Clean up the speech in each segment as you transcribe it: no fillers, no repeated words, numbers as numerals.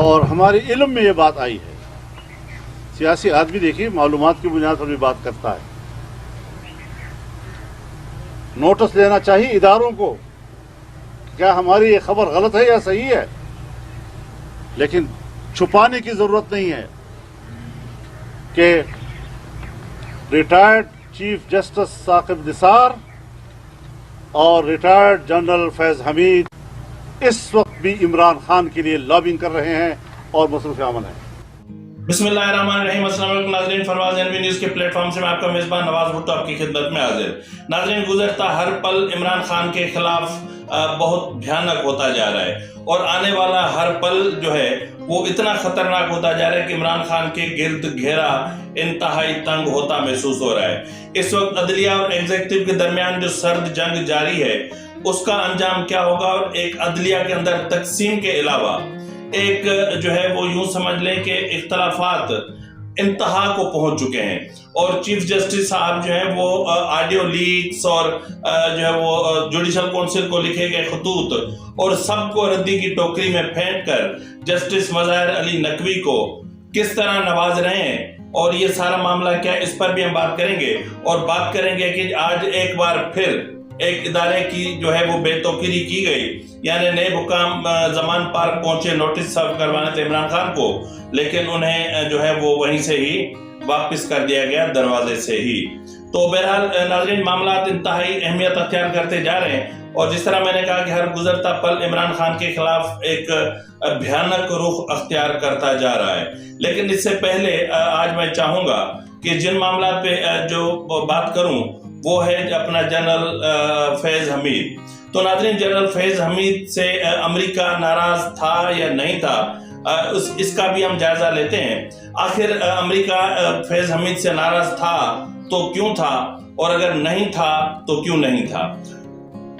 اور ہمارے علم میں یہ بات آئی ہے. سیاسی آدمی دیکھیے معلومات کی بنیاد پر بھی بات کرتا ہے. نوٹس لینا چاہیے اداروں کو کیا ہماری یہ خبر غلط ہے یا صحیح ہے، لیکن چھپانے کی ضرورت نہیں ہے کہ retired chief justice Saqib Nisar اور ریٹائرڈ جنرل فیض حمید اس وقت بھی عمران خان کے لیے لابنگ کر رہے ہیں اور مصروف عمل ہیں. بسم اللہ الرحمن الرحیم. السلام علیکم ناظرین، فرواز NB نیوز کے پلیٹ فارم سے میں آپ کا میزبان نواز بھٹو آپ کی خدمت میں حاضر. ناظرین، گزرتا ہر پل عمران خان کے خلاف بہت بھیانک ہوتا جا رہا ہے اور آنے والا ہر پل جو ہے وہ اتنا خطرناک ہوتا جا رہا ہے کہ عمران خان کے گرد گھیرا انتہائی تنگ ہوتا محسوس ہو رہا ہے. اس وقت عدلیہ اور ایگزیکٹو کے درمیان جو سرد جنگ جاری ہے اس کا انجام کیا ہوگا، اور ایک عدلیہ کے اندر تقسیم کے علاوہ ایک جو ہے وہ یوں سمجھ لیں کہ اختلافات انتہا کو پہنچ چکے ہیں اور چیف جسٹس صاحب جو ہیں وہ آڈیو لیکس اور جو ہے وہ جوڈیشل کونسل کو لکھے گئے خطوط اور سب کو ردی کی ٹوکری میں پھینک کر جسٹس مظاہر علی نقوی کو کس طرح نواز رہے ہیں، اور یہ سارا معاملہ کیا ہے اس پر بھی ہم بات کریں گے. اور بات کریں گے کہ آج ایک بار پھر ایک ادارے کی جو ہے وہ بے توقیری کی گئی، یعنی نیب حکام زمان پارک پہنچے نوٹس سرو کروانے تھے عمران خان کو، لیکن انہیں جو ہے وہ وہیں سے ہی واپس کر دیا گیا دروازے سے ہی. تو بہرحال ناظرین، معاملات انتہائی اہمیت اختیار کرتے جا رہے ہیں اور جس طرح میں نے کہا کہ ہر گزرتا پل عمران خان کے خلاف ایک بھیانک رخ اختیار کرتا جا رہا ہے. لیکن اس سے پہلے آج میں چاہوں گا کہ جن معاملات پہ جو بات کروں وہ ہے اپنا جنرل فیض حمید. تو ناظرین، جنرل فیض حمید سے امریکہ ناراض تھا یا نہیں تھا، اس کا بھی ہم جائزہ لیتے ہیں. آخر امریکہ فیض حمید سے ناراض تھا تو کیوں تھا، اور اگر نہیں تھا تو کیوں نہیں تھا.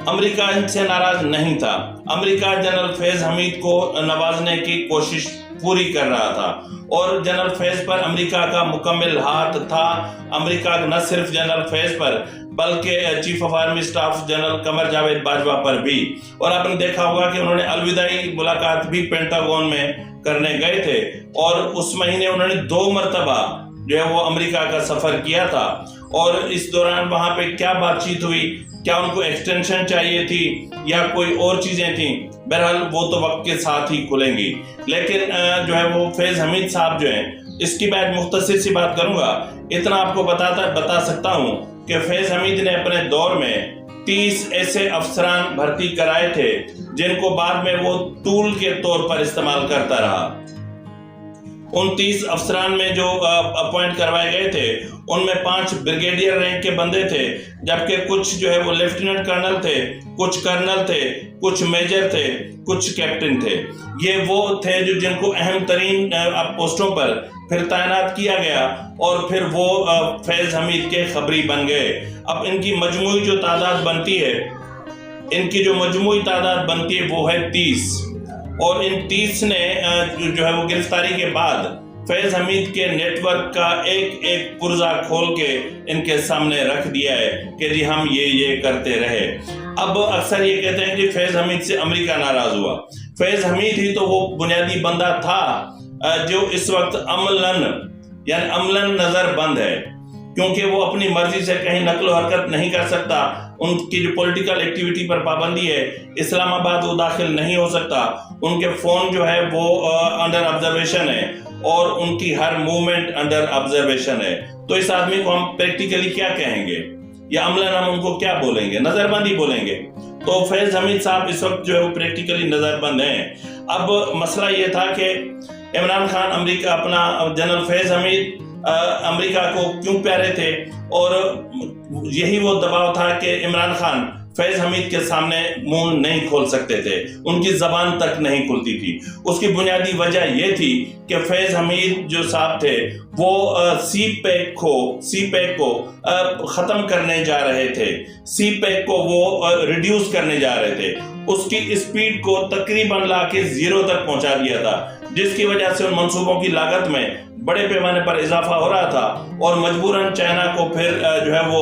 امریکہ ان سے ناراض نہیں تھا. امریکہ جنرل فیض حمید کو نوازنے کی کوشش پوری کر رہا تھا اور جنرل فیض پر امریکہ کا مکمل ہاتھ تھا. امریکہ نہ صرف جنرل فیض پر بلکہ chief of army staff general Qamar Javed Bajwa پر بھی. اور آپ نے دیکھا ہوگا کہ انہوں نے الوداعی ملاقات بھی پینٹاگون میں کرنے گئے تھے اور اس مہینے انہوں نے 2 مرتبہ جو ہے وہ امریکہ کا سفر کیا تھا. اور اس دوران وہاں پہ کیا بات چیت ہوئی، کیا ان کو ایکسٹینشن چاہیے تھی یا کوئی اور چیزیں تھیں، بہرحال وہ تو وقت کے ساتھ ہی کھلیں گی. لیکن جو ہے وہ فیض حمید صاحب جو ہیں اس کی میں مختصر سی بات کروں گا. اتنا آپ کو بتا سکتا ہوں کہ فیض حمید نے اپنے دور میں 30 ایسے افسران بھرتی کرائے تھے جن کو بعد میں وہ ٹول کے طور پر استعمال کرتا رہا. ان 30 افسران میں جو اپوائنٹ کروائے گئے تھے ان میں 5 بریگیڈیئر رینک کے بندے تھے، جبکہ کچھ جو ہے وہ لیفٹیننٹ کرنل تھے، کچھ کرنل تھے، کچھ میجر تھے، کچھ کیپٹن تھے. یہ وہ تھے جن کو اہم ترین پوسٹوں پر پھر تعینات کیا گیا اور پھر وہ فیض حمید کے خبری بن گئے. اب ان کی مجموعی جو تعداد بنتی ہے وہ ہے 30، اور ان 30 نے جو ہے وہ گرفتاری کے بعد فیض حمید کے نیٹ ورک کا ایک ایک پرزہ کھول کے ان کے سامنے رکھ دیا ہے کہ جی ہم یہ کرتے رہے. اب اکثر یہ کہتے ہیں کہ فیض حمید سے امریکہ ناراض ہوا. فیض حمید ہی تو وہ بنیادی بندہ تھا جو اس وقت عملاً نظر بند ہے، کیونکہ وہ اپنی مرضی سے کہیں نقل و حرکت نہیں کر سکتا. ان کی جو پولیٹیکل ایکٹیویٹی پر پابندی ہے، اسلام آباد وہ داخل نہیں ہو سکتا. ان کے فون جو ہے وہ انڈر آبزرویشن ہے اور ان کی ہر موومنٹ انڈر آبزرویشن ہے. تو اس آدمی کو ہم پریکٹیکلی کیا کہیں گے یا عملاً ہم ان کو کیا بولیں گے؟ نظر بند ہی بولیں گے. تو فیض حمید صاحب اس وقت جو ہے وہ پریکٹیکلی نظر بند ہیں. اب مسئلہ یہ تھا کہ عمران خان امریکہ اپنا جنرل فیض حمید امریکہ کو کیوں پیارے تھے، اور یہی وہ دباؤ تھا کہ عمران خان فیض حمید کے سامنے منہ نہیں کھول سکتے تھے، ان کی زبان تک نہیں کھلتی تھی. اس کی بنیادی وجہ یہ تھی کہ فیض حمید جو صاحب تھے وہ سی پیک کو ختم کرنے جا رہے تھے. سی پیک کو وہ ریڈیوس کرنے جا رہے تھے. اس کی اسپیڈ کو تقریباً لا کے 0 تک پہنچا دیا تھا، جس کی وجہ سے ان منصوبوں کی لاگت میں بڑے پیمانے پر اضافہ ہو رہا تھا اور مجبوراً چائنا کو پھر جو ہے وہ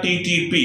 TTP,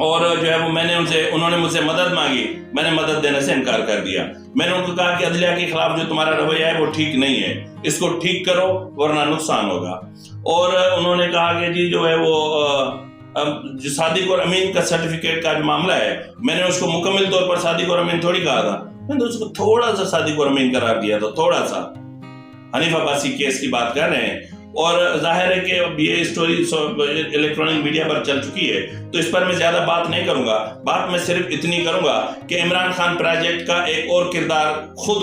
اور جو ہے وہ انہوں نے مجھ سے مدد مانگی، میں نے مدد دینے سے انکار کر دیا۔ میں نے ان کو کہا کہ عدلیہ کے خلاف جو تمہارا رویہ ہے وہ ٹھیک نہیں ہے، اس کو ٹھیک کرو ورنہ نقصان ہوگا۔ اور انہوں نے کہا کہ جی جو ہے وہ جو صادق اور امین کا سرٹیفکیٹ کا جو معاملہ ہے، میں نے اس کو مکمل طور پر صادق اور امین تھوڑی کہا تھا، میں نے اس کو تھوڑا سا صادق اور امین قرار دیا تھا، تھوڑا سا۔ حنیف عباسی کیس کی بات کر رہے ہیں، اور ظاہر ہے کہ اب یہ اسٹوری الیکٹرانک میڈیا پر چل چکی ہے، تو اس پر میں زیادہ بات نہیں کروں گا۔ بات میں صرف اتنی کروں گا کہ عمران خان پروجیکٹ کا ایک اور کردار خود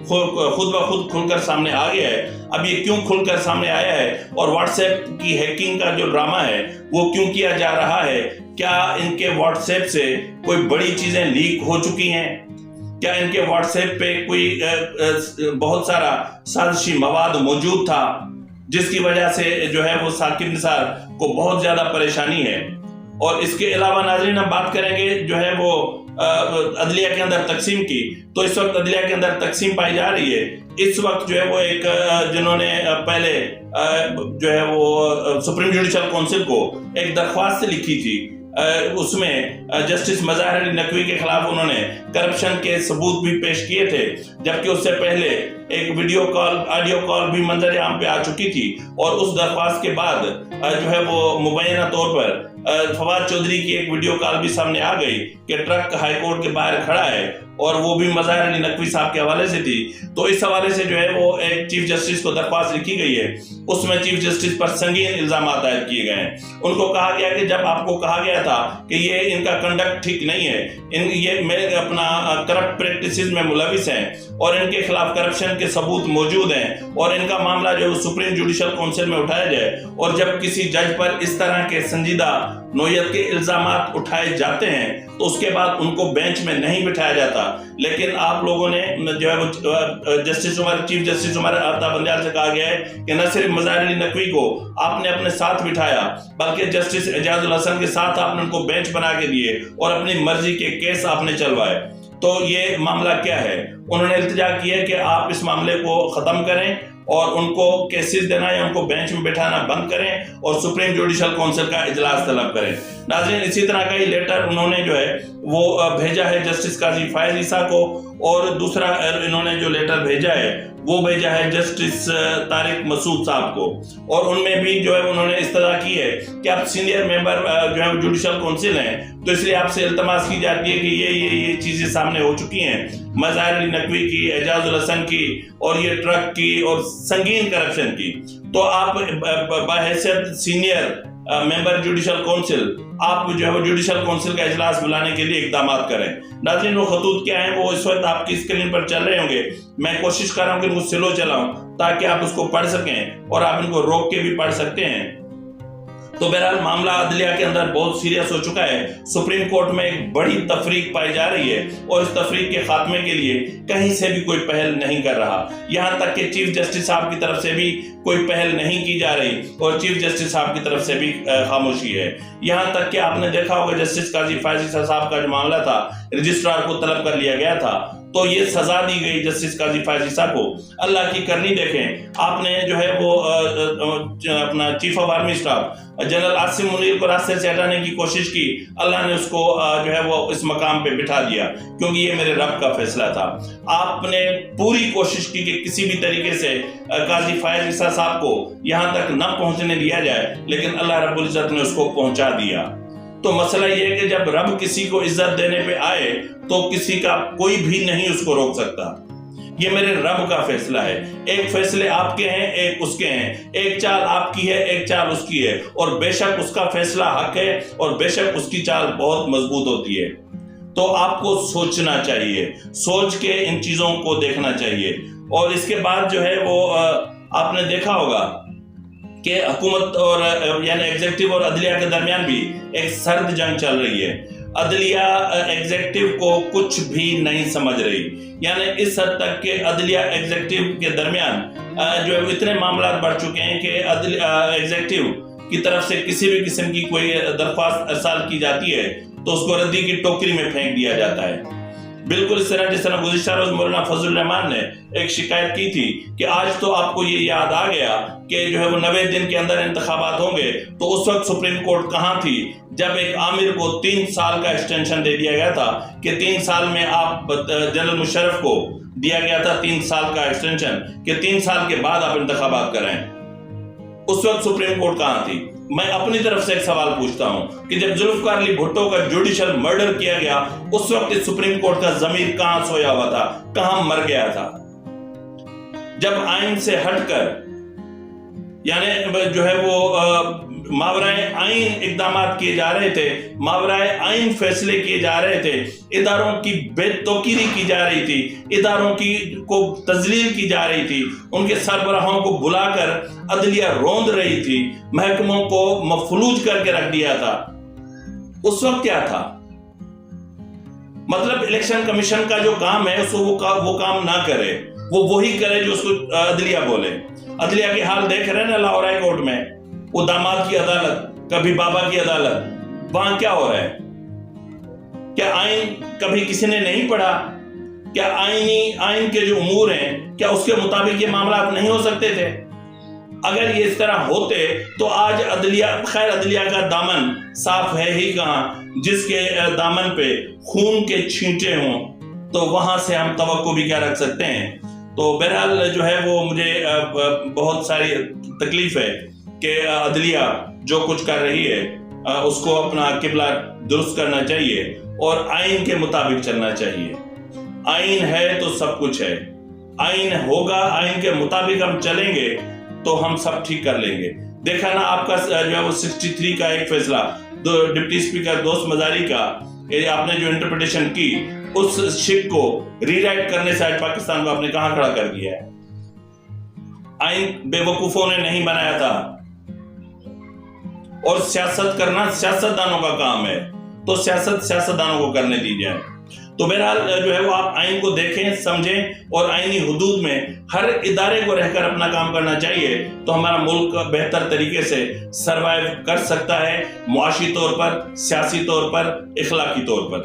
بخود کھل کر سامنے آ گیا ہے۔ اب یہ کیوں کھل کر سامنے آیا ہے، اور واٹس ایپ کی ہیکنگ کا جو ڈرامہ ہے وہ کیوں کیا جا رہا ہے؟ کیا ان کے واٹس ایپ سے کوئی بڑی چیزیں لیک ہو چکی ہیں؟ کیا ان کے واٹس ایپ پہ کوئی بہت سارا سازشی مواد موجود تھا جس کی وجہ سے جو ہے وہ ثاقب نثار کو بہت زیادہ پریشانی ہے؟ اور اس کے علاوہ ناظرین ہم بات کریں گے جو ہے وہ عدلیہ کے اندر تقسیم کی، تو اس وقت عدلیہ کے اندر تقسیم پائی جا رہی ہے۔ اس وقت جو ہے وہ ایک جنہوں نے پہلے جو ہے وہ سپریم جوڈیشل کونسل کو ایک درخواست لکھی تھی، اس میں جسٹس مظاہر علی نقوی کے خلاف انہوں نے کرپشن کے ثبوت بھی پیش کیے تھے، جبکہ اس سے پہلے ایک ویڈیو کال آڈیو کال بھی منظر عام پہ آ چکی تھی، اور اس درخواست کے بعد جو ہے وہ مبینہ طور پر فواد چودھری کی ایک ویڈیو کال بھی سامنے آ گئی کہ ٹرک ہائی کورٹ کے باہر کھڑا ہے، اور وہ بھی مظاہر علی نقوی صاحب کے حوالے سے تھی۔ تو اس حوالے سے جو ہے وہ ایک چیف جسٹس کو درخواست لکھی گئی ہے، اس میں چیف جسٹس پر سنگین الزامات عائد کیے گئے ہیں۔ ان کو کہا گیا کہ جب آپ کو کہا گیا تھا کہ یہ ان کا کنڈکٹ ٹھیک نہیں ہے، یہ اپنا کرپٹ پریکٹسز میں ملوث ہیں، اور ان کے خلاف کرپشن کے ثبوت موجود ہیں، اور ان کا معاملہ جو سپریم جوڈیشل کونسل میں اٹھایا جائے، اور جب کسی جج پر اس طرح کے سنجیدہ نوعیت کے الزامات اٹھائے جاتے ہیں تو اس کے بعد ان کو بینچ میں نہیں بٹھایا جاتا۔ لیکن آپ لوگوں نے جو ہے وہ چیف جسٹس عمر آفتاب بندیال سے کہا گیا ہے کہ نہ صرف مظاہر علی نقوی کو آپ نے اپنے ساتھ بٹھایا، بلکہ جسٹس اعجاز الحسن کے ساتھ آپ نے ان کو بینچ بنا کے دیے، اور اپنی مرضی کے کیس آپ نے چلوائے۔ تو یہ معاملہ کیا ہے؟ انہوں نے التجا کی ہے کہ آپ اس معاملے کو ختم کریں، اور ان کو کیسز دینا یا ان کو بینچ میں بٹھانا بند کریں، اور سپریم جوڈیشل کونسل کا اجلاس طلب کریں۔ ناظرین اسی طرح کا ہی لیٹر انہوں نے جو ہے وہ بھیجا ہے جسٹس قاضی فائز عیسیٰ کو، اور دوسرا انہوں نے جو لیٹر بھیجا ہے وہ بھیجا ہے جسٹس طارق مسعود صاحب کو، اور ان میں بھی جو ہے انہوں نے استدعا کی ہے کہ آپ سینئر ممبر جو ہے جوڈیشل کونسل ہیں، تو اس لیے آپ سے التماس کی جاتی ہے کہ یہ چیزیں سامنے ہو چکی ہیں، مظاہر علی نقوی کی، اعجاز الحسن کی، اور یہ ٹرک کی، اور سنگین کرپشن کی، تو آپ بحیثیت سینئر ممبر جوڈیشل کونسل آپ جو ہے وہ جوڈیشل کونسل کا اجلاس بلانے کے لیے اقدامات کریں۔ ناظرین وہ خطوط کیا ہیں وہ اس وقت آپ کی اسکرین پر چل رہے ہوں گے، میں کوشش کر رہا ہوں کہ ان کو سلو چلاؤں تاکہ آپ اس کو پڑھ سکیں، اور آپ ان کو روک کے بھی پڑھ سکتے ہیں۔ تو بہرحال معاملہ عدلیہ کے اندر بہت سیریس ہو چکا ہے۔ سپریم کورٹ میں ایک بڑی تفریق پائی جا رہی ہے، اور اس تفریق کے خاتمے کے لیے کہیں سے بھی کوئی پہل نہیں کر رہا، یہاں تک کہ چیف جسٹس صاحب کی طرف سے بھی کوئی پہل نہیں کی جا رہی، اور چیف جسٹس صاحب کی طرف سے بھی خاموشی ہے۔ یہاں تک کہ آپ نے دیکھا ہوگا جسٹس قاضی فائز عیسیٰ صاحب کا جو معاملہ تھا، رجسٹرار کو طلب کر لیا گیا تھا، تو یہ سزا دی گئی جسٹس قاضی فائز عیسیٰ کو۔ اللہ کی کرنی دیکھیں، آپ نے جو ہے وہ اپنا chief of army staff general Asim Munir کو راستے سے ہٹانے کی کوشش کی، اللہ نے اس کو جو ہے وہ اس مقام پہ بٹھا دیا، کیونکہ یہ میرے رب کا فیصلہ تھا۔ آپ نے پوری کوشش کی کہ کسی بھی طریقے سے قاضی فائز عیسیٰ صاحب کو یہاں تک نہ پہنچنے دیا جائے، لیکن اللہ رب العزت نے اس کو پہنچا دیا۔ تو مسئلہ یہ ہے کہ جب رب کسی کو عزت دینے پہ آئے تو کسی کا کوئی بھی نہیں اس کو روک سکتا۔ یہ میرے رب کا فیصلہ ہے، ایک فیصلے آپ کے ہیں، ایک اس کے ہیں، ایک چال آپ کی ہے، ایک چال اس کی ہے، اور بے شک اس کا فیصلہ حق ہے، اور بے شک اس کی چال بہت مضبوط ہوتی ہے۔ تو آپ کو سوچنا چاہیے، سوچ کے ان چیزوں کو دیکھنا چاہیے۔ اور اس کے بعد جو ہے وہ آپ نے دیکھا ہوگا کہ حکومت اور یعنی ایگزیکٹو اور عدلیہ کے درمیان بھی ایک سرد جنگ چل رہی ہے۔ عدلیہ ایگزیکٹو کو کچھ بھی نہیں سمجھ رہی، یعنی اس حد تک کہ عدلیہ ایگزیکٹو کے درمیان جو ہے اتنے معاملات بڑھ چکے ہیں کہ ایگزیکٹو کی طرف سے کسی بھی قسم کی کوئی درخواست ارسال کی جاتی ہے تو اس کو ردی کی ٹوکری میں پھینک دیا جاتا ہے۔ بالکل اس طرح جس طرح گزشتہ روز مولانا فضل الرحمان نے ایک شکایت کی تھی کہ آج تو آپ کو یہ یاد آ گیا کہ جو ہے وہ 90 دن کے اندر انتخابات ہوں گے، تو اس وقت سپریم کورٹ کہاں تھی جب ایک عامر کو 3 سال کا ایکسٹینشن دے دیا گیا تھا کہ 3 سال میں آپ جنرل مشرف کو دیا گیا تھا 3 سال کا ایکسٹینشن کہ 3 سال کے بعد آپ انتخابات کریں، اس وقت سپریم کورٹ کہاں تھی؟ میں اپنی طرف سے ایک سوال پوچھتا ہوں کہ جب ذوالفقار علی بھٹو کا جوڈیشل مرڈر کیا گیا اس وقت سپریم کورٹ کا ضمیر کہاں سویا ہوا تھا، کہاں مر گیا تھا؟ جب آئین سے ہٹ کر یعنی جو ہے وہ ماورائے آئین اقدامات کیے جا رہے تھے، ماورائے آئین فیصلے کیے جا رہے تھے، اداروں کی بے توقیری کی جا رہی تھی، اداروں کو تذلیل کی جا رہی تھی، ان کے سربراہوں کو بلا کر عدلیہ روند رہی تھی، محکموں کو مفلوج کر کے رکھ دیا تھا، اس وقت کیا تھا؟ مطلب الیکشن کمیشن کا جو کام ہے اس کو وہ کام نہ کرے، وہ وہی کرے جو اس کو عدلیہ بولے۔ عدلیہ کی حال دیکھ رہے ہیں نا لاہور ہائی کورٹ میں، وہ داماد کی عدالت، کبھی بابا کی عدالت، وہاں کیا ہو رہا ہے؟ کیا آئین کبھی کسی نے نہیں پڑھا؟ کیا آئین کے جو امور ہیں کیا اس کے مطابق یہ معاملات نہیں ہو سکتے تھے؟ اگر یہ اس طرح ہوتے تو آج عدلیہ کا دامن صاف ہے ہی کہاں؟ جس کے دامن پہ خون کے چھینٹے ہوں تو وہاں سے ہم توقع بھی کیا رکھ سکتے ہیں؟ تو بہرحال جو ہے وہ مجھے بہت ساری تکلیف ہے کہ عدلیہ جو کچھ کر رہی ہے اس کو اپنا قبلہ درست کرنا چاہیے اور آئین کے مطابق چلنا چاہیے۔ آئین ہے تو سب کچھ ہے، آئین ہوگا، آئین کے مطابق ہم چلیں گے تو ہم سب ٹھیک کر لیں گے۔ دیکھا نا آپ کا جو ہے وہ 63 کا ایک فیصلہ ڈپٹی اسپیکر دوست مزاری کا، آپ نے جو انٹرپریٹیشن کی اس شک کو ری رائٹ کرنے سے آج پاکستان کو آپ نے کہاں کھڑا کر دیا ہے؟ آئین بے وقوفوں نے نہیں بنایا تھا، اور سیاست کرنا سیاستدانوں کا کام ہے، تو سیاستدانوں کو کرنے دی جائے۔ تو بہرحال جو ہے وہ آپ آئین کو دیکھیں، سمجھیں اور آئینی حدود میں ہر ادارے کو رہ کر اپنا کام کرنا چاہیے، تو ہمارا ملک بہتر طریقے سے سروائیو کر سکتا ہے، معاشی طور پر، سیاسی طور پر، اخلاقی طور پر۔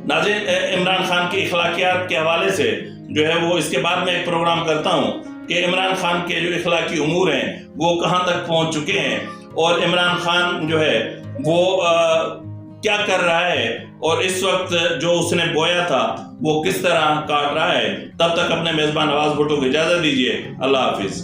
ناظرین، عمران خان کی اخلاقیات کے حوالے سے جو ہے وہ اس کے بعد میں ایک پروگرام کرتا ہوں کہ عمران خان کے جو اخلاقی امور ہیں وہ کہاں تک پہنچ چکے ہیں، اور عمران خان جو ہے وہ کیا کر رہا ہے، اور اس وقت جو اس نے بویا تھا وہ کس طرح کاٹ رہا ہے۔ تب تک اپنے میزبان نواز بھٹو کو اجازت دیجیے۔ اللہ حافظ۔